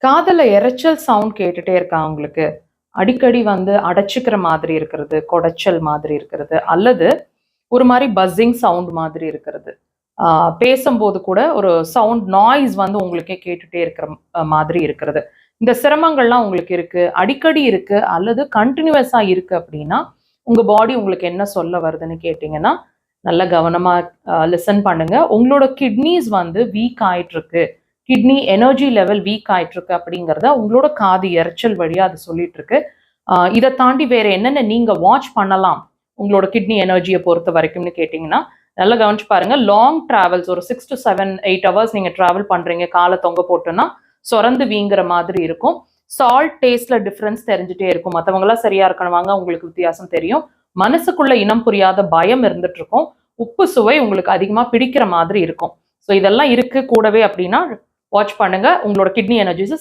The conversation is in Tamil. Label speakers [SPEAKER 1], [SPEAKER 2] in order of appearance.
[SPEAKER 1] காதுல இரைச்சல் சவுண்ட் கேட்டுட்டே இருக்கா உங்களுக்கு? அடிக்கடி வந்து அடைச்சுக்கிற மாதிரி இருக்கிறது, கொடைச்சல் மாதிரி இருக்கிறது, அல்லது ஒரு மாரி பஸ்ஸிங் சவுண்ட் மாதிரி இருக்கிறது. ஆ பேசம்போது கூட ஒரு சவுண்ட் நாய்ஸ் வந்து உங்களுக்கே கேட்டுட்டே இருக்கிற மாதிரி இருக்கிறது. இந்த சிரமங்கள்லாம் உங்களுக்கு இருக்கு, அடிக்கடி இருக்கு, அல்லது கன்டினியூவஸா இருக்கு அப்படின்னா, உங்க பாடி உங்களுக்கு என்ன சொல்ல வருதுன்னு கேட்டீங்கன்னா, நல்ல கவனமா லிசன் பண்ணுங்க. உங்களோட கிட்னீஸ் வந்து வீக் ஆயிட்டிருக்கு. கிட்னி எனர்ஜி லெவல் வீக் ஆயிட்டிருக்கு அப்படிங்கிறத உங்களோட காது எரைச்சல் வழியா அது சொல்லிட்டு இருக்கு. இத தாண்டி வேற என்னென்ன நீங்க வாட்ச் பண்ணலாம்? உங்களோட கிட்னி எனர்ஜிய பொறுத்த வரைக்கும்னு கேட்டீங்கன்னா, நல்லா கவனிச்சு பாருங்க. லாங் டிராவல்ஸ் ஒரு 6 to 7, 8 ஹவர்ஸ் நீங்க டிராவல் பண்றீங்க. கால தொங்க போட்டுன்னா, சொரந்து வீங்குற மாதிரி இருக்கும். சால்ட் டேஸ்ட்ல டிஃபரன்ஸ் தெரிஞ்சுட்டே இருக்கும். மத்தவங்கலாம் சரியா இருக்கணுவாங்க. உங்களுக்கு வித்தியாசம் தெரியும். மனசுக்குள்ள இனம் புரியாத பயம் இருந்துட்டு இருக்கும். உப்பு சுவை உங்களுக்கு அதிகமா பிடிக்கிற மாதிரி இருக்கும். ஸோ இதெல்லாம் இருக்கு கூடவே அப்படின்னா, வாட்ச் பண்ணுங்க. உங்களோட கிட்னி எனர்ஜிஸ